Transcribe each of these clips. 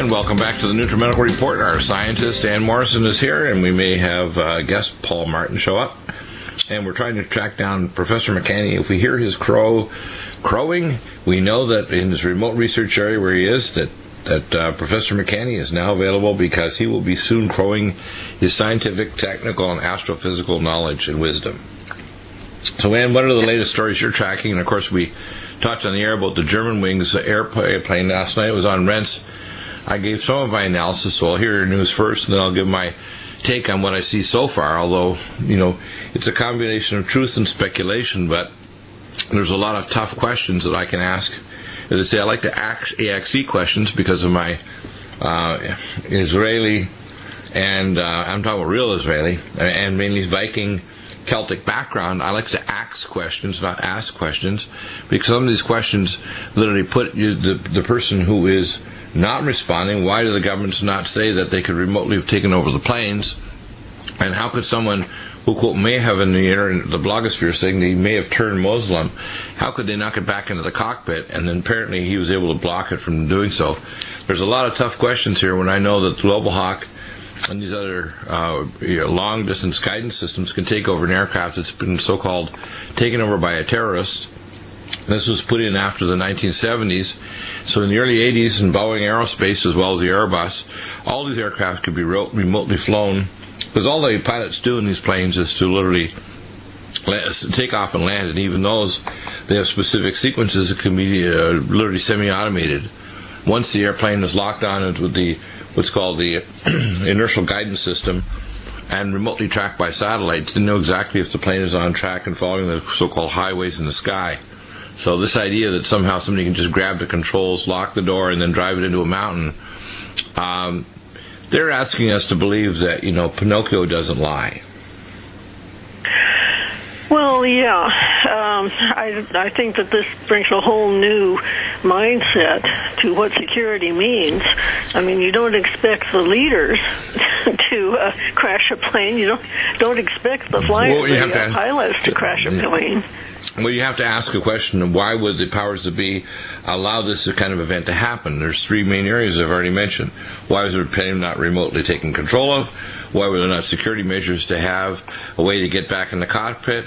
And welcome back to the NutriMedical Report. Our scientist, Dan Morrison, is here, and we may have guest Paul Martin show up. And we're trying to track down Professor McCanney. If we hear his crowing, we know that in this remote research area where he is, that Professor McCanney is now available because he will be soon crowing his scientific, technical, and astrophysical knowledge and wisdom. So, Ann, what are the latest stories you're tracking? And, of course, we talked on the air about the German wings airplane last night. It was on Rents. I gave some of my analysis, so I'll hear your news first, and then I'll give my take on what I see so far, although, it's a combination of truth and speculation, but there's a lot of tough questions that I can ask. As I say, I like to ask AXE questions because of my Israeli, and I'm talking about real Israeli, and mainly Viking Celtic background. I like to ask questions, not ask questions, because some of these questions literally put the person who is not responding. Why do the governments not say that they could remotely have taken over the planes? And how could someone who, quote, may have in the blogosphere saying he may have turned Muslim, how could they knock it back into the cockpit? And then apparently he was able to block it from doing so. There's a lot of tough questions here when I know that Global Hawk and these other long-distance guidance systems can take over an aircraft that's been so-called taken over by a terrorist. This was put in after the 1970s. So in the early 80s, in Boeing Aerospace, as well as the AIRBUS, all these aircraft could be remotely flown, because all the pilots do in these planes is to literally take off and land, and even those, they have specific sequences that can be literally semi-automated. Once the airplane is locked on with what's called the inertial guidance system and remotely tracked by satellites, they know exactly if the plane is on track and following the so-called highways in the sky. So this idea that somehow somebody can just grab the controls, lock the door, and then drive it into a mountain, they're asking us to believe that, Pinocchio doesn't lie. Well, yeah. I think that this brings a whole new mindset to what security means. I mean, you don't expect the leaders to crash a plane. You don't expect the pilots to crash a plane. Well, you have to ask a question of why would the powers that be allow this kind of event to happen? There's three main areas I've already mentioned. Why was the plane not remotely taken control of? Why were there not security measures to have a way to get back in the cockpit?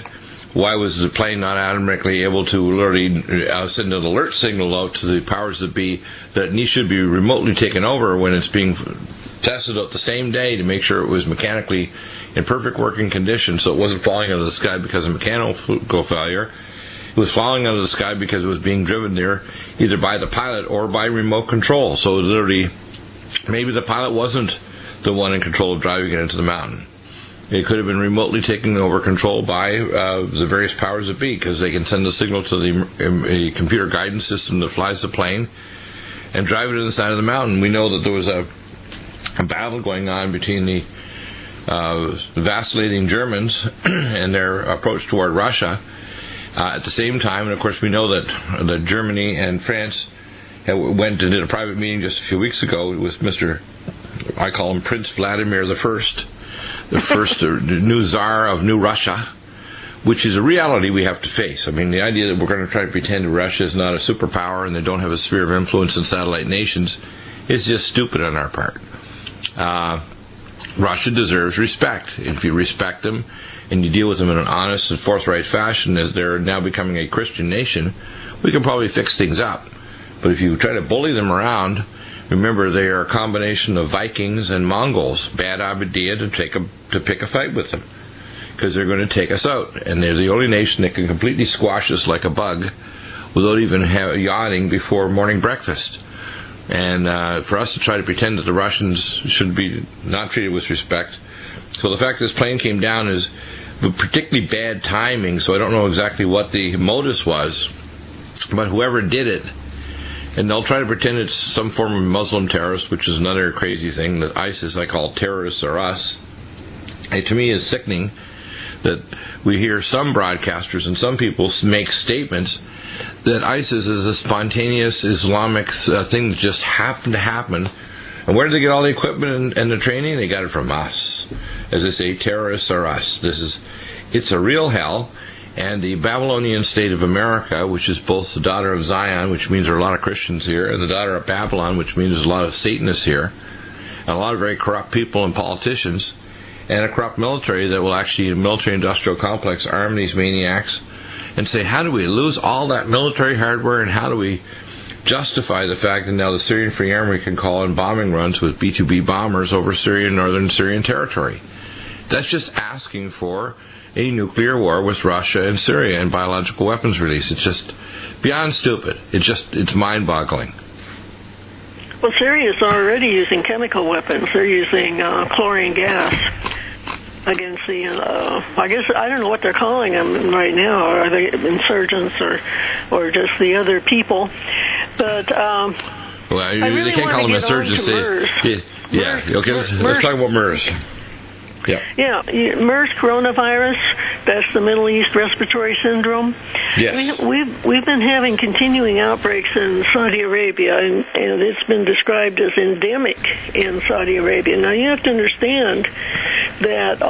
Why was the plane not automatically able to literally send an alert signal out to the powers that be that it should be remotely taken over when it's being tested out the same day to make sure it was mechanically in perfect working condition, so it wasn't falling out of the sky because of mechanical failure. It was falling out of the sky because it was being driven there either by the pilot or by remote control. So literally, maybe the pilot wasn't the one in control of driving it into the mountain. It could have been remotely taken over control by the various powers that be, because they can send a signal to the computer guidance system that flies the plane and drive it to the side of the mountain. We know that there was a battle going on between the vacillating Germans and their approach toward Russia at the same time. And of course we know that Germany and France went and did a private meeting just a few weeks ago with I call him Prince Vladimir the First new Tsar of New Russia, which is a reality we have to face. I mean, the idea that we're going to try to pretend that Russia is not a superpower and they don't have a sphere of influence in satellite nations is just stupid on our part. Russia deserves respect. If you respect them and you deal with them in an honest and forthright fashion, as they're now becoming a Christian nation, we can probably fix things up. But if you try to bully them around, remember they are a combination of Vikings and Mongols. Bad idea to pick a fight with them, because they're going to take us out, and they're the only nation that can completely squash us like a bug without even yawning before morning breakfast. And for us to try to pretend that the Russians should be not treated with respect. So the fact this plane came down is particularly bad timing, so I don't know exactly what the modus was, but whoever did it, and they'll try to pretend it's some form of Muslim terrorist, which is another crazy thing, that ISIS, I call terrorists or us. It, to me, is sickening that we hear some broadcasters and some people make statements that ISIS is a spontaneous Islamic thing that just happened to happen. And where did they get all the equipment and the training? They got it from us. As I say, terrorists are us. It's a real hell. And the Babylonian state of America, which is both the daughter of Zion, which means there are a lot of Christians here, and the daughter of Babylon, which means there's a lot of Satanists here, and a lot of very corrupt people and politicians, and a corrupt military that will actually, a military-industrial complex, arm these maniacs and say, how do we lose all that military hardware, and how do we justify the fact that now the Syrian Free Army can call in bombing runs with B-2B bombers over northern Syrian territory? That's just asking for a nuclear war with Russia and Syria and biological weapons release. It's just beyond stupid. It's mind-boggling. Well, Syria is already using chemical weapons. They're using chlorine gas against the, I guess, I don't know what they're calling them right now. Are they insurgents or just the other people? But, well, they can't call them insurgents. Yeah. Okay, let's talk about MERS. Yeah, MERS coronavirus, that's the Middle East Respiratory Syndrome. Yes. We've been having continuing outbreaks in Saudi Arabia, and it's been described as endemic in Saudi Arabia. Now, you have to understand that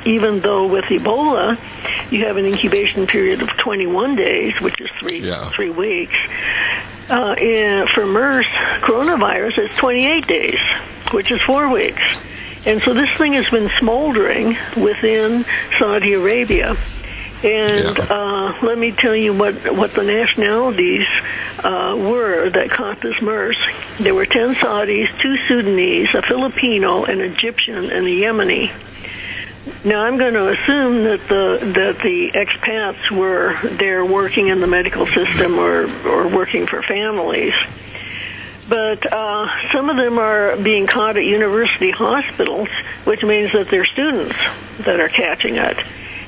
even though with Ebola, you have an incubation period of 21 days, which is three weeks, for MERS coronavirus, it's 28 days, which is 4 weeks. And so this thing has been smoldering within Saudi Arabia. And let me tell you what the nationalities were that caught this MERS. There were 10 Saudis, 2 Sudanese, a Filipino, an Egyptian, and a Yemeni. Now, I'm going to assume that the expats were there working in the medical system or working for families. But some of them are being caught at university hospitals, which means that they're students that are catching it.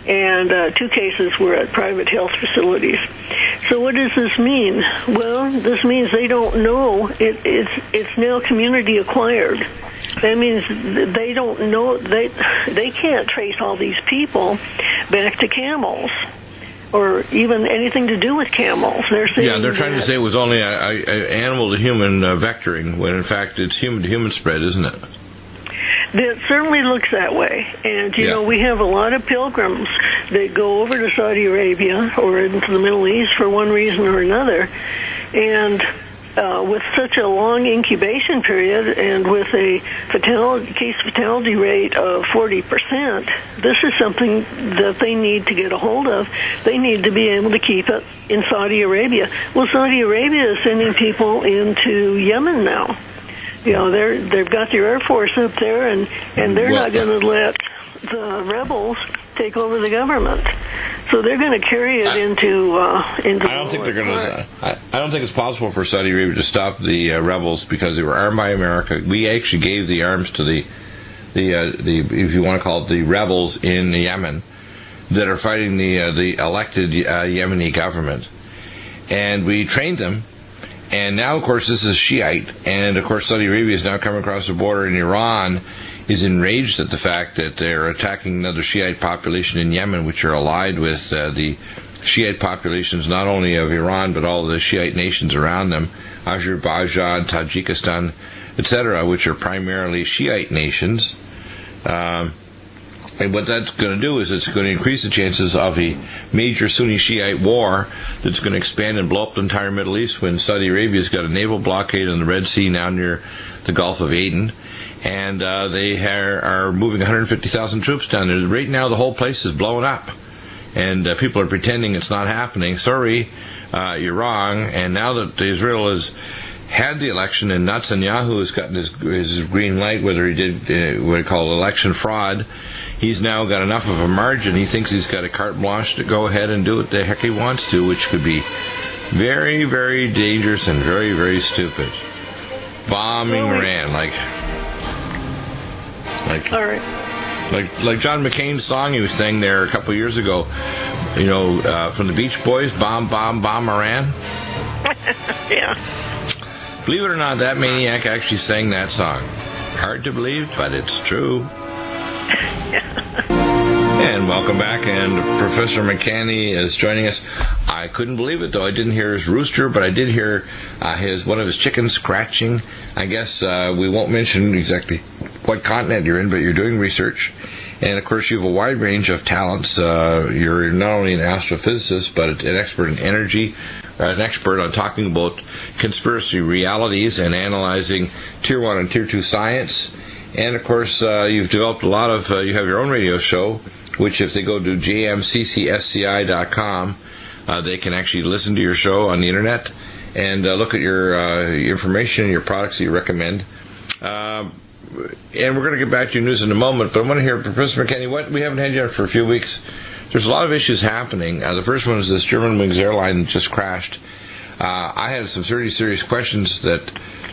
And 2 cases were at private health facilities. So what does this mean? Well, this means they don't know. It's now community acquired. That means they don't know. They can't trace all these people back to camels, or even anything to do with camels. They're saying they're trying to say it was only an animal-to-human vectoring, when in fact it's human-to-human spread, isn't it? It certainly looks that way. And, you know, we have a lot of pilgrims that go over to Saudi Arabia or into the Middle East for one reason or another. And with such a long incubation period and with a case fatality rate of 40%, this is something that they need to get a hold of. They need to be able to keep it in Saudi Arabia. Well, Saudi Arabia is sending people into Yemen now. You know, they've got their Air Force up there, and they're not going to let the rebels take over the government. So they're going to carry it into. I don't think they're going to. I don't think it's possible for Saudi Arabia to stop the rebels because they were armed by America. We actually gave the arms to the if you want to call it the rebels in Yemen that are fighting the elected Yemeni government, and we trained them. And now, of course, this is Shiite, and of course, Saudi Arabia is now coming across the border, and Iran is enraged at the fact that they're attacking another Shiite population in Yemen, which are allied with the Shiite populations not only of Iran, but all the Shiite nations around them, Azerbaijan, Tajikistan, etc., which are primarily Shiite nations. And what that's going to do is it's going to increase the chances of a major Sunni-Shiite war that's going to expand and blow up the entire Middle East when Saudi Arabia's got a naval blockade on the Red Sea now near the Gulf of Aden. And they are moving 150,000 troops down there. Right now the whole place is blowing up. And people are pretending it's not happening. Sorry, you're wrong. And now that Israel has had the election and Netanyahu has gotten his green light, whether he did what they call election fraud, he's now got enough of a margin. He thinks he's got a carte blanche to go ahead and do what the heck he wants to, which could be very, very dangerous and very, very stupid. Bombing Iran, like John McCain's song he was sang there a couple years ago, you know, from the Beach Boys, bomb, bomb, bomb Iran. Yeah. Believe it or not, that maniac actually sang that song. Hard to believe, but it's true. And welcome back, and Professor McCanney is joining us. I couldn't believe it, though. I didn't hear his rooster, but I did hear one of his chickens scratching. I guess we won't mention exactly what continent you're in, but you're doing research. And, of course, you have a wide range of talents. You're not only an astrophysicist, but an expert in energy, an expert on talking about conspiracy realities and analyzing Tier 1 and Tier 2 science. And, of course, you've developed a lot of, you have your own radio show, which if they go to jmccsci.com, they can actually listen to your show on the Internet and look at your information, your products that you recommend. And we're going to get back to your news in a moment, but I want to hear, Professor McKenney, we haven't had you on for a few weeks. There's a lot of issues happening. The first one is this Germanwings airline that just crashed. I had some very serious questions that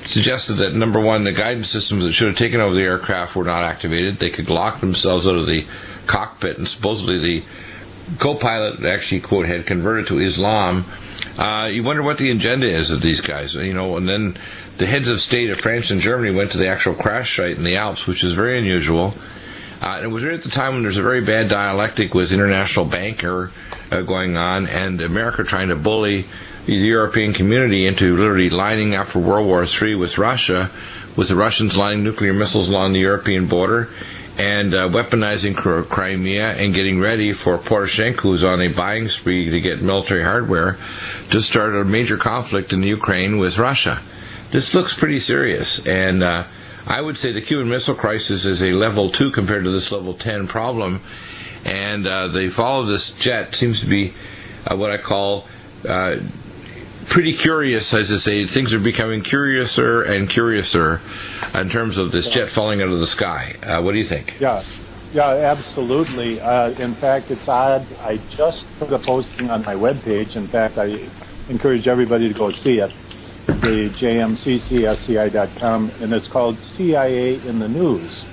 suggested that, number one, the guidance systems that should have taken over the aircraft were not activated. They could lock themselves out of the cockpit, and supposedly the co-pilot actually, quote, had converted to Islam. You wonder what the agenda is of these guys, and then the heads of state of France and Germany went to the actual crash site in the Alps, which is very unusual. And it was right at the time when there's a very bad dialectic with international banker going on, and America trying to bully the European community into literally lining up for World War III with Russia, with the Russians lining nuclear missiles along the European border, and weaponizing Crimea, and getting ready for Poroshenko, who's on a buying spree to get military hardware, to start a major conflict in the Ukraine with Russia. This looks pretty serious, and I would say the Cuban Missile Crisis is a level 2 compared to this level 10 problem, and the fall of this jet seems to be what I call pretty curious. As I say, things are becoming curiouser and curiouser in terms of this jet falling out of the sky. What do you think? Yeah, absolutely. In fact, it's odd. I just put a posting on my webpage. In fact, I encourage everybody to go see it. The jmccsci.com, and it's called CIA in the News.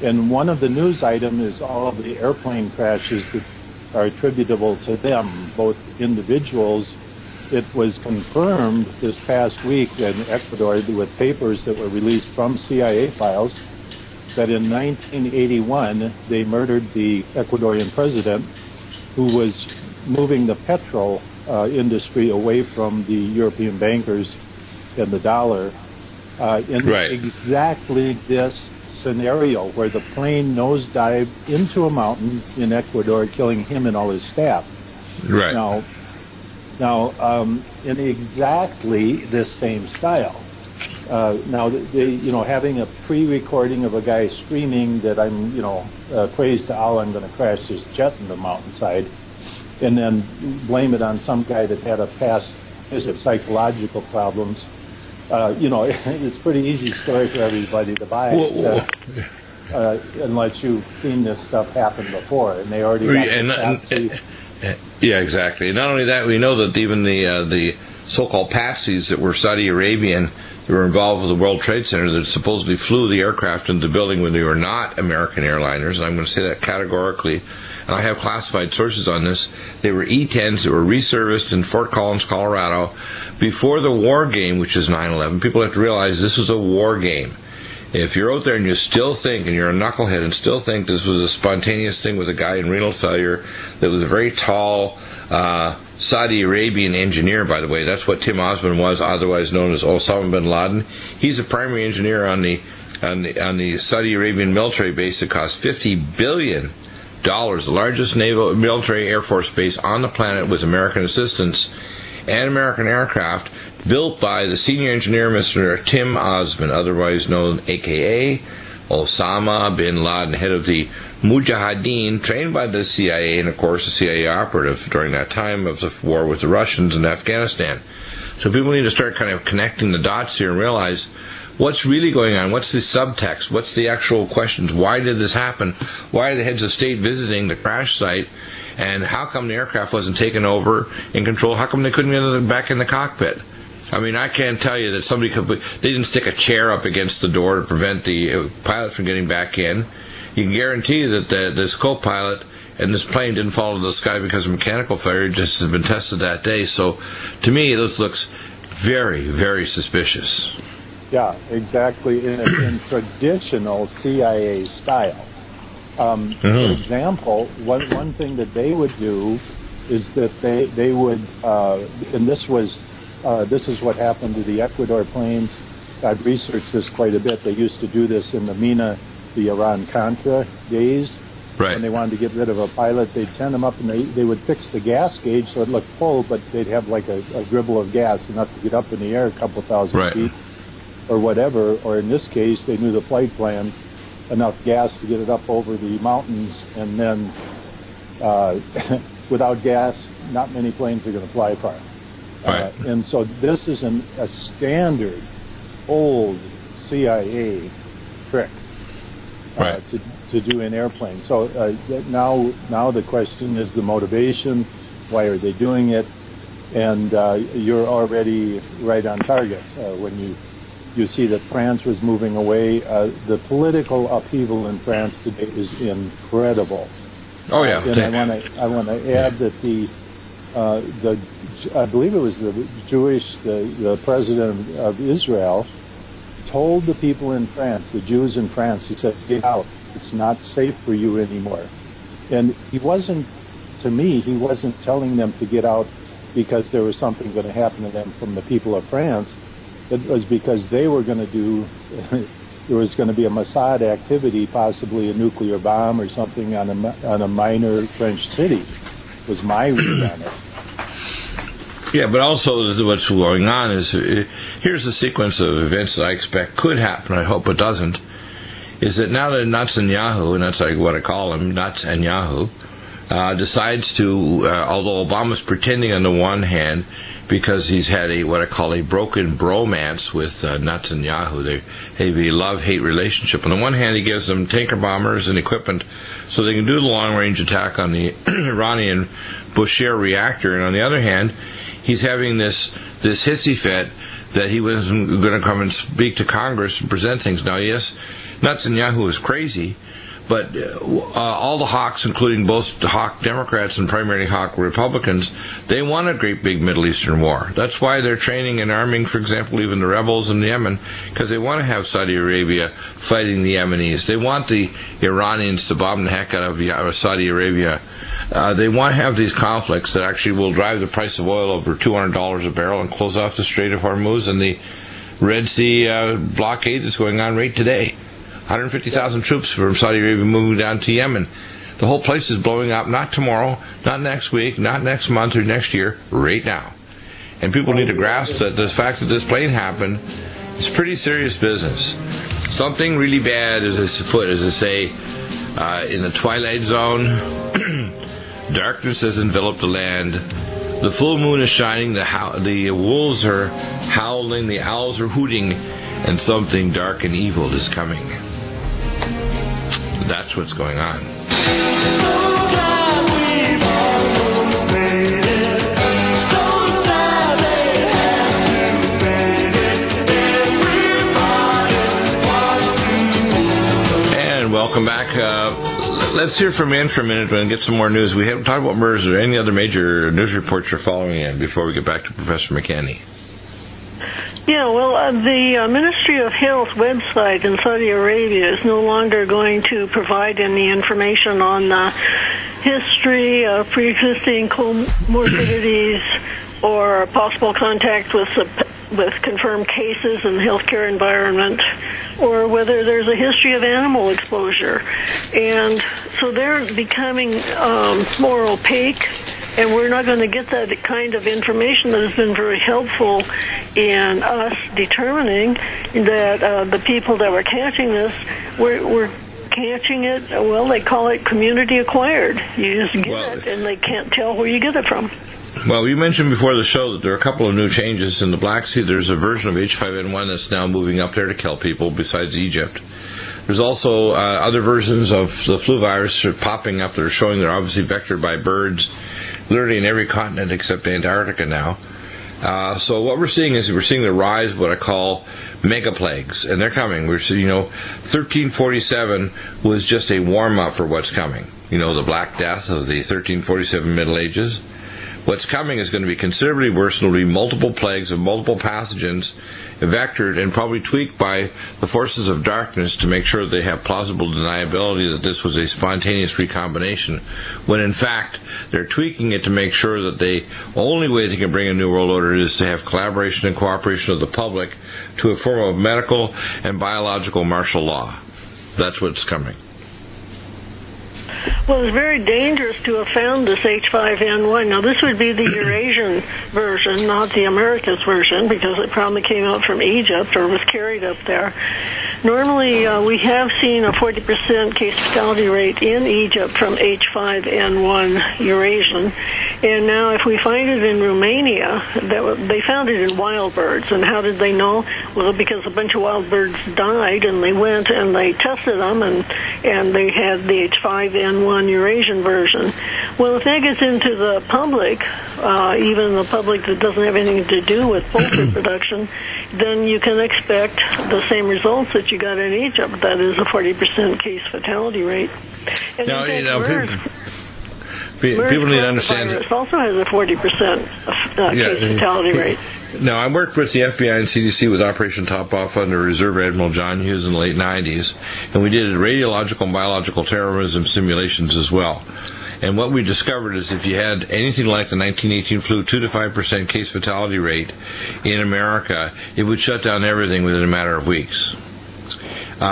And one of the news items is all of the airplane crashes that are attributable to them, both individuals. It was confirmed this past week in Ecuador with papers that were released from CIA files that in 1981 they murdered the Ecuadorian president, who was moving the petrol industry away from the European bankers and the dollar in exactly this scenario, where the plane nosedived into a mountain in Ecuador, killing him and all his staff. Right. Now, in exactly this same style. Now, having a pre-recording of a guy screaming that I'm, praise to Allah, I'm going to crash this jet in the mountainside, and then blame it on some guy that had a past history of psychological problems. It's a pretty easy story for everybody to buy, unless you've seen this stuff happen before, and they already got yeah, exactly. And not only that, we know that even the so-called patsies that were Saudi Arabian, that were involved with the World Trade Center, that supposedly flew the aircraft into the building when they were not American airliners, and I'm going to say that categorically, and I have classified sources on this. They were E-10s that were reserviced in Fort Collins, Colorado, before the war game, which is 9/11. People have to realize this was a war game. If you're out there and you still think, and you're a knucklehead and still think this was a spontaneous thing with a guy in renal failure that was a very tall Saudi Arabian engineer, by the way, that's what Tim Osman was, otherwise known as Osama bin Laden. He's a primary engineer on the Saudi Arabian military base that cost $50 billion, the largest naval military air force base on the planet with American assistance and American aircraft, built by the senior engineer, Mr. Tim Osman, otherwise known a.k.a. Osama bin Laden, head of the Mujahideen, trained by the CIA, and of course a CIA operative during that time of the war with the Russians in Afghanistan. So people need to start kind of connecting the dots here and realize what's really going on, what's the subtext, what's the actual questions, why did this happen, why are the heads of state visiting the crash site, and how come the aircraft wasn't taken over in control, how come they couldn't get back in the cockpit? I mean, I can't tell you that they didn't stick a chair up against the door to prevent the pilot from getting back in. You can guarantee that this co-pilot and this plane didn't fall into the sky because of mechanical failure, just has been tested that day. So, to me, this looks very, very suspicious. Yeah, exactly, in traditional CIA style. For example, one thing that they would do is that they would, and this is what happened to the Ecuador plane. I've researched this quite a bit. They used to do this in the MENA, the Iran-Contra days. Right. When they wanted to get rid of a pilot, they'd send them up and they would fix the gas gauge so it looked full, but they'd have like a dribble of gas enough to get up in the air a couple thousand feet or whatever. Or in this case, they knew the flight plan, enough gas to get it up over the mountains, and then without gas, not many planes are going to fly far. Right. And so this is a standard old CIA trick to do in airplanes. So now the question is the motivation. Why are they doing it? And you're already right on target when you see that France was moving away. The political upheaval in France today is incredible. Oh yeah. And I want to add that I believe it was the president of Israel told the people in France, the Jews in France, he says, get out. It's not safe for you anymore. And he wasn't telling them to get out because there was something going to happen to them from the people of France. It was because they were going to do, there was going to be a Mossad activity, possibly a nuclear bomb or something on a minor French city, was my read on it. Yeah, but also what's going on is, here's the sequence of events that I expect could happen, I hope it doesn't, is that now that Netanyahu, and that's like what I call him, Netanyahu, decides to, although Obama's pretending on the one hand, because he's had what I call a broken bromance with Netanyahu, they have a love-hate relationship. On the one hand, he gives them tanker bombers and equipment so they can do the long-range attack on the Iranian Bushehr reactor, and on the other hand, he's having this hissy fit that he wasn't going to come and speak to Congress and present things. Now, yes, Netanyahu is crazy, but all the hawks, including both the hawk Democrats and primarily hawk Republicans, they want a great big Middle Eastern war. That's why they're training and arming, for example, even the rebels in Yemen, because they want to have Saudi Arabia fighting the Yemenis. They want the Iranians to bomb the heck out of Saudi Arabia. They want to have these conflicts that actually will drive the price of oil over $200 a barrel and close off the Strait of Hormuz and the Red Sea blockade that's going on right today. 150,000 troops from Saudi Arabia moving down to Yemen. The whole place is blowing up, not tomorrow, not next week, not next month or next year, right now. And people need to grasp that the fact that this plane happened is pretty serious business. Something really bad is afoot, as I say, in the twilight zone. Darkness has enveloped the land. The full moon is shining. The wolves are howling. The owls are hooting. And something dark and evil is coming. That's what's going on. So glad we've almost made it. So sad they had to fade it. Everybody wants to. And welcome back. Let's hear from Ann for a minute and get some more news. We haven't talked about MERS or any other major news reports you're following in before we get back to Professor McCanny. Yeah, well, the Ministry of Health website in Saudi Arabia is no longer going to provide any information on the history of pre-existing comorbidities or possible contact with confirmed cases in the healthcare environment, or whether there's a history of animal exposure. And so they're becoming more opaque, and we're not going to get that kind of information that has been very helpful in us determining that the people that were catching this were catching it, well, they call it community acquired. You just get it, and they can't tell where you get it from. Well, you mentioned before the show that there are a couple of new changes in the Black Sea. There's a version of H5N1 that's now moving up there to kill people besides Egypt. There's also other versions of the flu virus popping up that are showing they're obviously vectored by birds, literally in every continent except Antarctica now. So what we're seeing is the rise of what I call mega plagues, and they're coming. We're seeing, 1347 was just a warm-up for what's coming. The Black Death of the 1347 Middle Ages. What's coming is going to be considerably worse. There will be multiple plagues of multiple pathogens vectored and probably tweaked by the forces of darkness to make sure they have plausible deniability that this was a spontaneous recombination, when in fact they're tweaking it to make sure that the only way they can bring a new world order is to have collaboration and cooperation of the public to a form of medical and biological martial law. That's what's coming. Well, it's very dangerous to have found this H5N1. Now, this would be the Eurasian version, not the Americas version, because it probably came out from Egypt or was carried up there. Normally, we have seen a 40% case fatality rate in Egypt from H5N1 Eurasian. And now if we find it in Romania, they found it in wild birds. And how did they know? Well, because a bunch of wild birds died, and they went and they tested them, and they had the H5N1 Eurasian version. Well, if that gets into the public, even the public that doesn't have anything to do with poultry production, then you can expect the same results that you got in Egypt. That is a 40% case fatality rate. And Now, in fact, people need to understand that. it also has a 40% case fatality rate. Now, I worked with the FBI and CDC with Operation Top Off under Reserve Admiral John Hughes in the late 90s, and we did radiological and biological terrorism simulations as well. And what we discovered is if you had anything like the 1918 flu, 2 to 5% case fatality rate in America, it would shut down everything within a matter of weeks.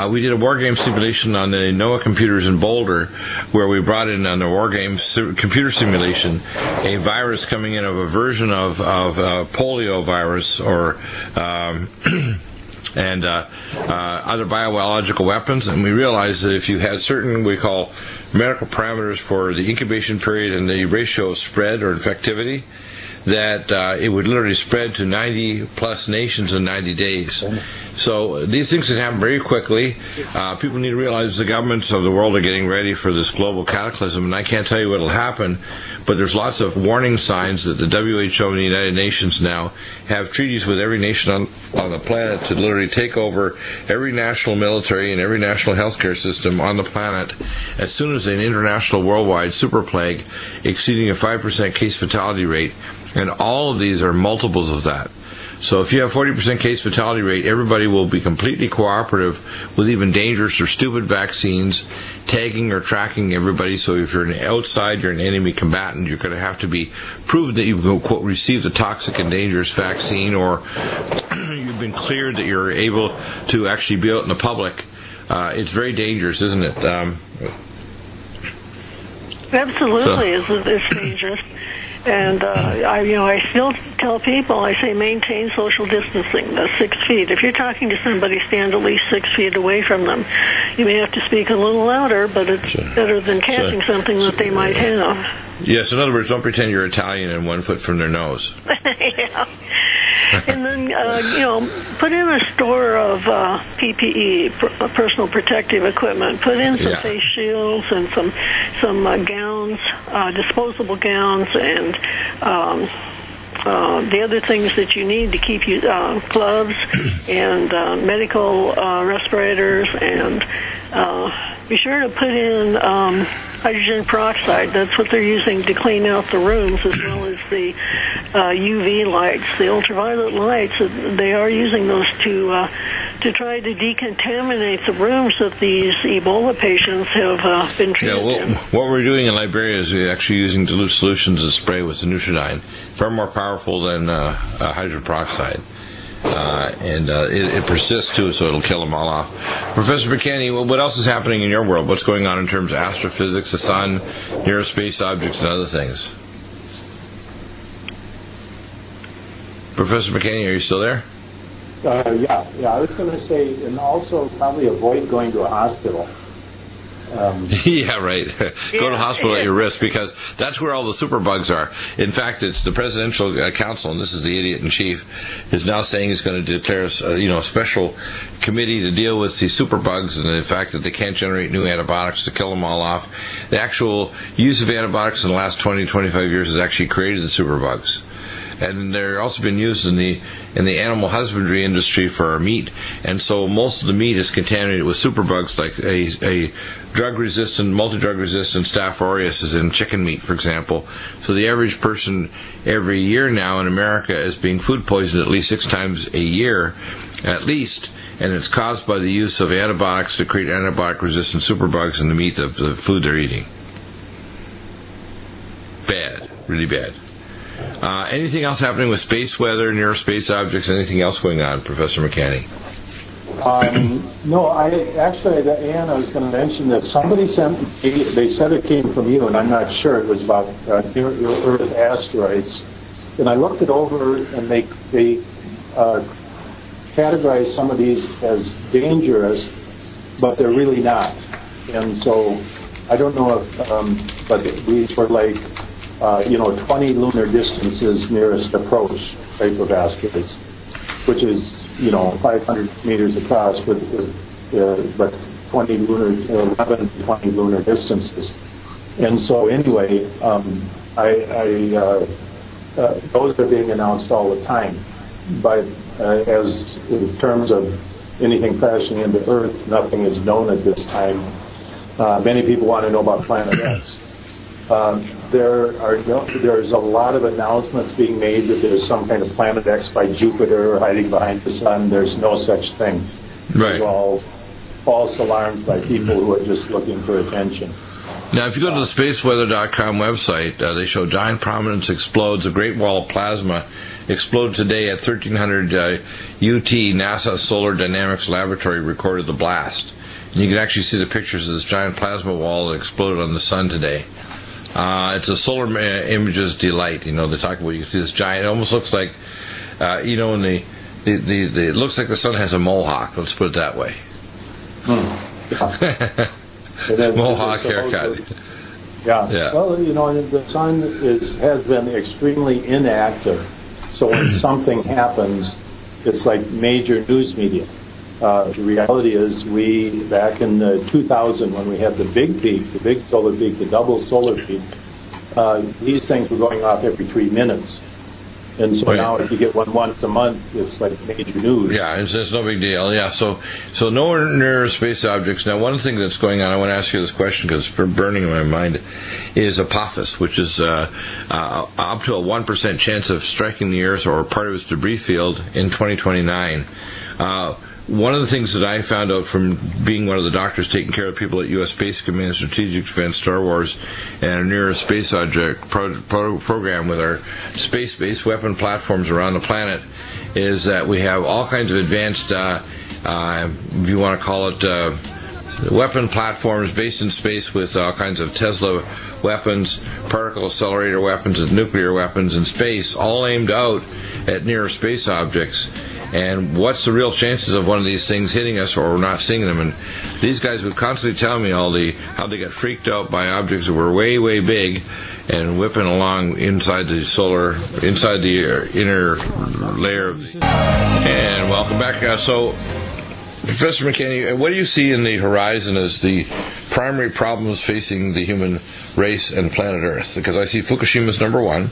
We did a war game simulation on the NOAA computers in Boulder, where we brought in on the war game computer simulation a virus coming in of a version of polio virus or and other biological weapons, and we realized that if you had certain we call medical parameters for the incubation period and the ratio of spread or infectivity, that it would literally spread to 90 plus nations in 90 days. So these things can happen very quickly. People need to realize the governments of the world are getting ready for this global cataclysm, and I can't tell you what will happen, but there's lots of warning signs that the WHO and the United Nations now have treaties with every nation on the planet to literally take over every national military and every national healthcare system on the planet as soon as an international worldwide super plague exceeding a 5% case fatality rate. And all of these are multiples of that. So if you have 40% case fatality rate, everybody will be completely cooperative with even dangerous or stupid vaccines, tagging or tracking everybody. So if you're an outside, you're an enemy combatant, you're going to have to be proven that you've quote, received a toxic and dangerous vaccine, or you've been cleared that you're able to actually be out in the public. It's very dangerous, isn't it? Absolutely, it's dangerous. And I still tell people, I say maintain social distancing, the 6 feet. If you're talking to somebody, stand at least 6 feet away from them. You may have to speak a little louder, but it's better than catching something that they might have. Yes, in other words, don't pretend you're Italian and 1 foot from their nose. Yeah. And then, put in a store of PPE, personal protective equipment. Put in some face shields and some gowns, disposable gowns, and the other things that you need to keep you, gloves and medical respirators, and be sure to put in hydrogen peroxide. That's what they're using to clean out the rooms, as well as the UV lights, the ultraviolet lights. They are using those to try to decontaminate the rooms that these Ebola patients have been treated in. What we're doing in Liberia is we're actually using dilute solutions to spray with the Neutrodyne, far more powerful than hydrogen peroxide. It persists too, so it'll kill them all off. Professor McKenney, what else is happening in your world? What's going on in terms of astrophysics, the sun, near space objects, and other things? Professor McKenney, are you still there? Yeah. I was going to say, and also probably avoid going to a hospital. Yeah, right. Go to the hospital at your risk, because that's where all the superbugs are. In fact, it's the Presidential Council, and this is the idiot in chief, is now saying he's going to declare a special committee to deal with the superbugs, and the fact that they can't generate new antibiotics to kill them all off. The actual use of antibiotics in the last 20, 25 years has actually created the superbugs. And they're also been used in the animal husbandry industry for meat, and so most of the meat is contaminated with superbugs, like a drug-resistant, multi-drug-resistant Staph aureus is in chicken meat, for example. So the average person every year now in America is being food poisoned at least 6 times a year, at least, and it's caused by the use of antibiotics to create antibiotic-resistant superbugs in the meat of the food they're eating. Bad, really bad. Anything else happening with space weather, near space objects, anything else going on, Professor McKenney? No, Ann, I was going to mention that somebody they said it came from you, and I'm not sure. It was about near-Earth asteroids. And I looked it over, and they categorized some of these as dangerous, but they're really not. And so I don't know if, but these were like, 20 lunar distances nearest approach type of asteroids, which is, 500 meters across, but 20 lunar distances. And so anyway, those are being announced all the time. But as in terms of anything crashing into Earth, nothing is known at this time. Many people want to know about Planet X. There's a lot of announcements being made that there's some kind of Planet X by Jupiter hiding behind the sun. There's no such thing. Right. Those are all false alarms by people who are just looking for attention. Now, if you go to the spaceweather.com website, they show giant prominence explodes. A great wall of plasma exploded today at 1300 UT. NASA Solar Dynamics Laboratory recorded the blast. And you can actually see the pictures of this giant plasma wall that exploded on the sun today. It's a solar images delight. They talk about, you can see this giant, it almost looks like, when it looks like the sun has a mohawk. Let's put it that way. Mohawk haircut. Yeah. Well, the sun has been extremely inactive. So when something happens, it's like major news media. The reality is, back in 2000, when we had the big peak, the big solar peak, the double solar peak, these things were going off every 3 minutes. And so now if you get one once a month, it's like major news. Yeah, it's no big deal. Yeah, so no near space objects. Now, one thing that's going on, I want to ask you this question because it's burning in my mind, is Apophis, which is up to a 1% chance of striking the Earth or part of its debris field in 2029. One of the things that I found out from being one of the doctors taking care of people at U.S. Space Command Strategic Defense, Star Wars, and our near space object program with our space-based weapon platforms around the planet is that we have all kinds of advanced, if you want to call it, weapon platforms based in space with all kinds of Tesla weapons, particle accelerator weapons, and nuclear weapons in space, all aimed out at near space objects. And what's the real chances of one of these things hitting us or not seeing them? And these guys would constantly tell me how they got freaked out by objects that were way, way big and whipping along inside the inner layer of the... And welcome back. So, Professor McKinney, what do you see in the horizon as the primary problems facing the human race and planet Earth? Because I see Fukushima as number one.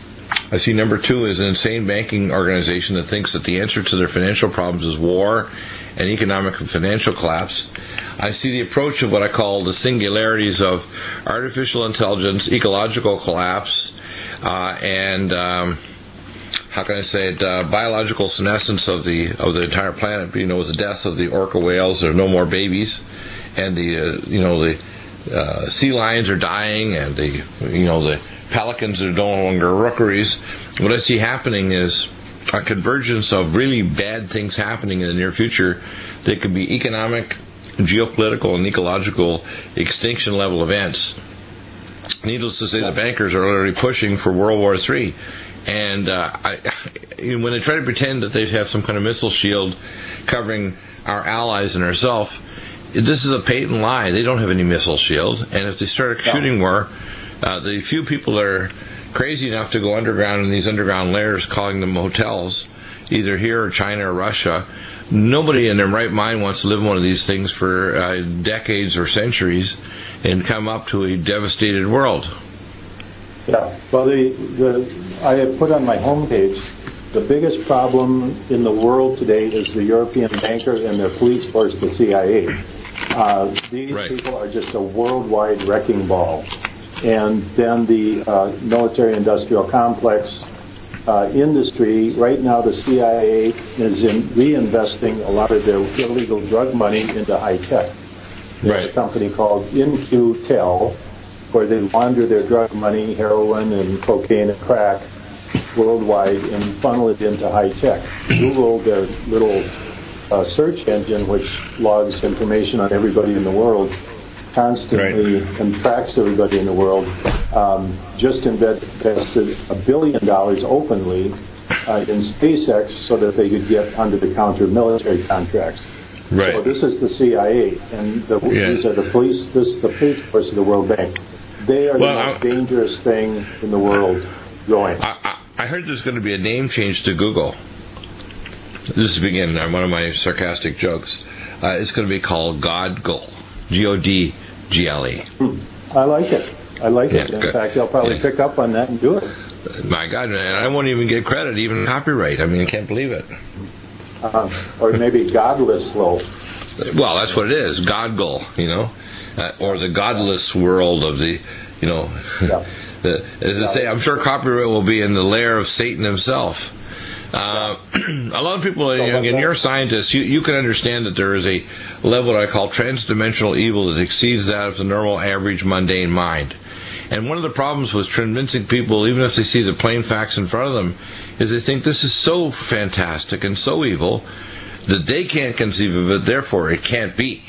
I see number two is an insane banking organization that thinks that the answer to their financial problems is war and economic and financial collapse. I see the approach of what I call the singularities of artificial intelligence, ecological collapse, and how can I say it, biological senescence of the entire planet. With the death of the orca whales, there are no more babies, and the sea lions are dying, and the pelicans are no longer rookeries. What I see happening is a convergence of really bad things happening in the near future. They could be economic, geopolitical, and ecological extinction level events. Needless to say, the bankers are already pushing for World War III. And when they try to pretend that they have some kind of missile shield covering our allies and ourselves, this is a patent lie. They don't have any missile shield. And if they start a shooting war, the few people that are crazy enough to go underground in these underground layers, calling them hotels, either here or China or Russia, nobody in their right mind wants to live in one of these things for decades or centuries and come up to a devastated world. Yeah, well, I have put on my homepage, the biggest problem in the world today is the European banker and their police force, the CIA. These people are just a worldwide wrecking ball. And then the military-industrial complex industry, right now the CIA is reinvesting a lot of their illegal drug money into high-tech. There's a company called InQtel, where they launder their drug money, heroin and cocaine and crack, worldwide and funnel it into high-tech. Google their little search engine which logs information on everybody in the world constantly and tracks everybody in the world, just invested $1 billion openly in SpaceX so that they could get under-the-counter military contracts. Right. So this is the CIA, and these are the police. This is the police force of the World Bank. They are the most dangerous thing in the world going. I heard there's going to be a name change to Google. This is again one of my sarcastic jokes. It's going to be called Godgle, Godgle. I like it. I like it. In fact, they'll probably pick up on that and do it. My God, and I won't even get credit, even copyright. I mean, I can't believe it. Or maybe godless low. Well, that's what it is, Godgle, or the godless world of the, as I say, I'm sure copyright will be in the lair of Satan himself. A lot of people, again, you're a scientist, you can understand that there is a level that I call transdimensional evil that exceeds that of the normal, average, mundane mind. And one of the problems with convincing people, even if they see the plain facts in front of them, is they think this is so fantastic and so evil that they can't conceive of it, therefore it can't be.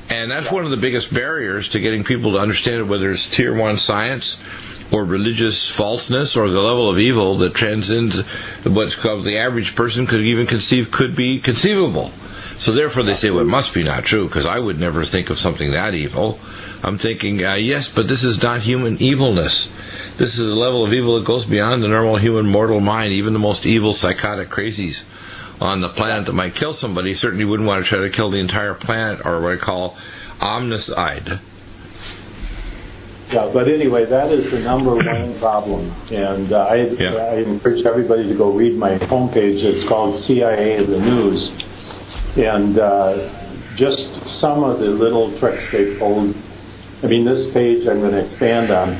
And that's one of the biggest barriers to getting people to understand it, whether it's tier 1 science or religious falseness or the level of evil that transcends what's called the average person could even conceive could be conceivable. So therefore they say, well, it must be not true, because I would never think of something that evil. I'm thinking, yes, but this is not human evilness. This is a level of evil that goes beyond the normal human mortal mind. Even the most evil psychotic crazies on the planet that might kill somebody certainly wouldn't want to try to kill the entire planet, or what I call omnicide. Yeah, but anyway, that is the number one problem. And I encourage everybody to go read my homepage. It's called CIA in the News. And just some of the little tricks they pulled. I mean, this page I'm going to expand on.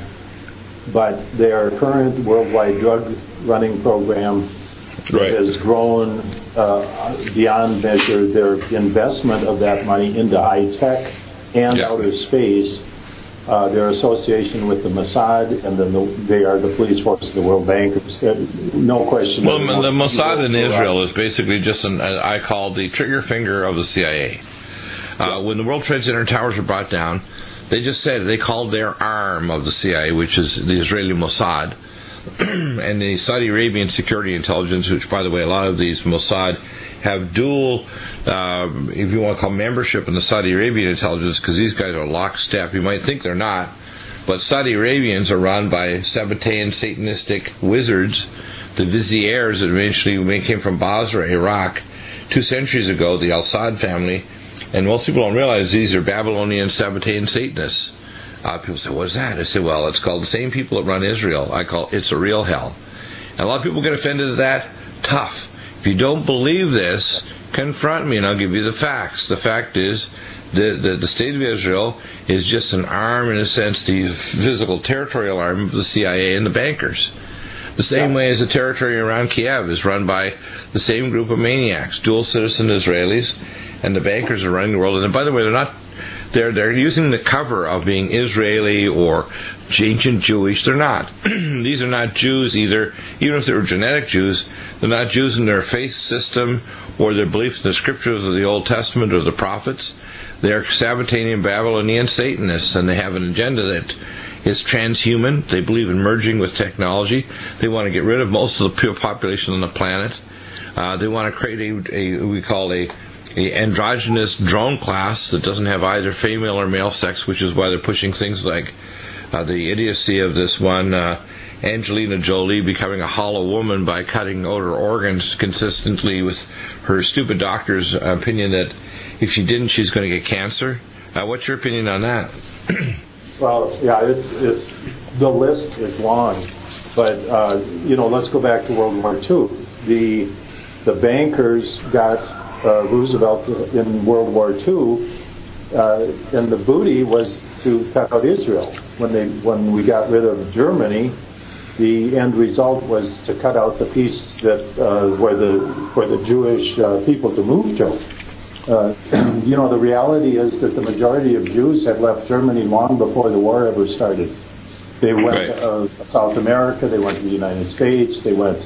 But their current worldwide drug running program has grown beyond measure. Their investment of that money into high tech and outer space, their association with the Mossad, and then they are the police force of the World Bank. No question. Well, the Mossad in Israel is basically just I call the trigger finger of the CIA. When the World Trade Center towers were brought down, they just said they called their arm of the CIA, which is the Israeli Mossad, and the Saudi Arabian security intelligence, which, by the way, a lot of these Mossad have dual, if you want to call membership in the Saudi Arabian intelligence, because these guys are lockstep. You might think they're not, but Saudi Arabians are run by Sabbatean Satanistic wizards, the Viziers that eventually came from Basra, Iraq, 2 centuries ago, the Al-Sad family. And most people don't realize these are Babylonian Sabbatean Satanists. People say, what is that? I say, well, it's called the same people that run Israel. I call it's a real hell. And a lot of people get offended at that. Tough. If you don't believe this, confront me and I'll give you the facts. The fact is the state of Israel is just an arm, in a sense, the physical territorial arm of the CIA and the bankers. The same way as the territory around Kiev is run by the same group of maniacs, dual citizen Israelis, and the bankers are running the world. And by the way, they're using the cover of being Israeli or ancient Jewish. They're not. These are not Jews either. Even if they were genetic Jews, they're not Jews in their faith system or their beliefs in the scriptures of the Old Testament or the prophets. They're Sabbatean Babylonian Satanists, and they have an agenda that is transhuman. They believe in merging with technology. They want to get rid of most of the pure population on the planet. They want to create a androgynous drone class that doesn't have either female or male sex, which is why they're pushing things like the idiocy of this one, Angelina Jolie becoming a hollow woman by cutting out her organs consistently with her stupid doctor's opinion that if she didn't, she's going to get cancer. What's your opinion on that? Well, yeah, it's the list is long, but let's go back to World War II. The bankers got Roosevelt in World War II, and the booty was to cut out Israel. When we got rid of Germany, the end result was to cut out the piece that for the Jewish people to move to. The reality is that the majority of Jews had left Germany long before the war ever started. They went to South America, they went to the United States, they went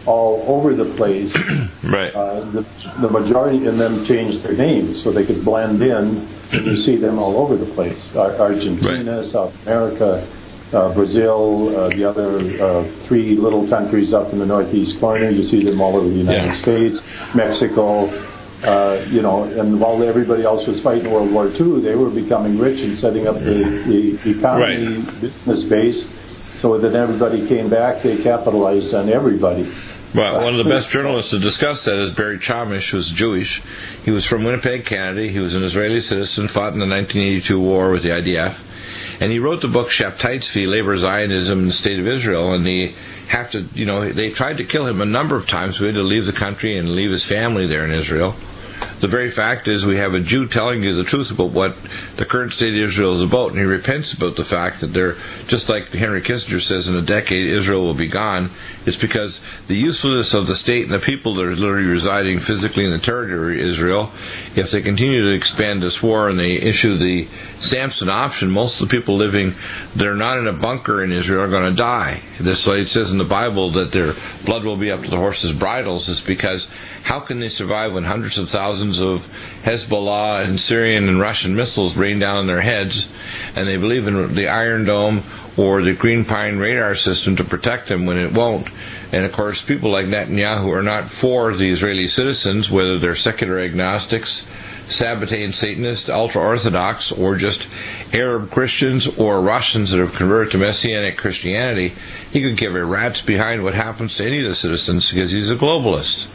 all over the place. Right. The majority of them changed their names so they could blend in. And you see them all over the place. Argentina, Right. South America, Brazil, the other 3 little countries up in the northeast corner. You see them all over the United States, Mexico. And while everybody else was fighting World War II, they were becoming rich and setting up the economy, business base, so that everybody came back. They capitalized on everybody. Well, one of the best journalists to discuss that is Barry Chamish, who's Jewish. He was from Winnipeg, Canada. He was an Israeli citizen, fought in the 1982 war with the IDF. And he wrote the book Shabtai, Labor Zionism in the State of Israel. And they tried to kill him a number of times. We had to leave the country and leave his family there in Israel. The very fact is we have a Jew telling you the truth about what the current state of Israel is about, and he repents about the fact that they're, just like Henry Kissinger says, in a decade Israel will be gone. It's because the usefulness of the state and the people that are literally residing physically in the territory of Israel, if they continue to expand this war and they issue the Samson option, most of the people living that are not in a bunker in Israel are going to die. This, like it says in the Bible, that their blood will be up to the horses' bridles, is because how can they survive when hundreds of thousands of Hezbollah and Syrian and Russian missiles rain down on their heads, and they believe in the Iron Dome or the Green Pine radar system to protect them when it won't? And of course, people like Netanyahu are not for the Israeli citizens, whether they're secular agnostics, Sabbatean Satanists, ultra-Orthodox, or just Arab Christians or Russians that have converted to Messianic Christianity. He could give a rat's behind what happens to any of the citizens because he's a globalist.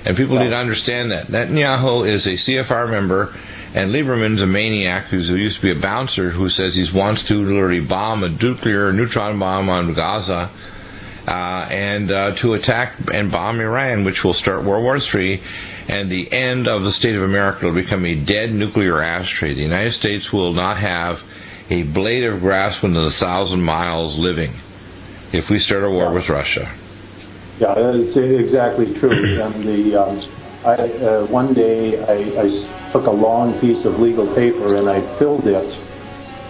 And people need to understand that. Netanyahu is a CFR member, and Lieberman's a maniac who used to be a bouncer who says he wants to literally bomb a neutron bomb on Gaza and to attack and bomb Iran, which will start World War III, and the end of the state of America will become a dead nuclear ashtray. The United States will not have a blade of grass within 1,000 miles living if we start a war with Russia. Yeah, it's exactly true. And one day I took a long piece of legal paper and I filled it,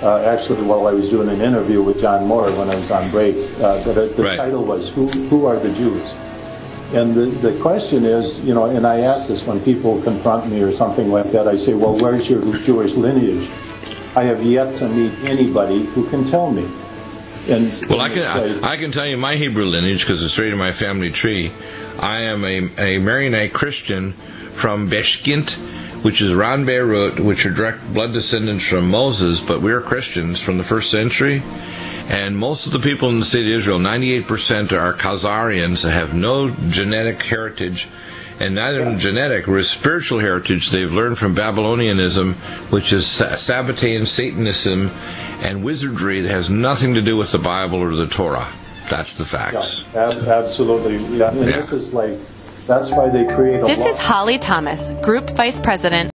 actually while I was doing an interview with John Moore when I was on break. The title was, Who are the Jews? And the question is, and I ask this when people confront me or something like that, I say, well, where's your Jewish lineage? I have yet to meet anybody who can tell me. Well, I can tell you my Hebrew lineage because it's right in my family tree. I am a Maronite Christian from Beshkint, which is around Beirut, which are direct blood descendants from Moses, but we're Christians from the 1st century. And most of the people in the state of Israel, 98%, are Khazarians that have no genetic heritage, and neither genetic or spiritual heritage. They've learned from Babylonianism, which is Sabbatean Satanism, and wizardry that has nothing to do with the Bible or the Torah. That's the facts. Yeah, absolutely. Yeah. And this is that's why they create a This is Holly Thomas, Group Vice President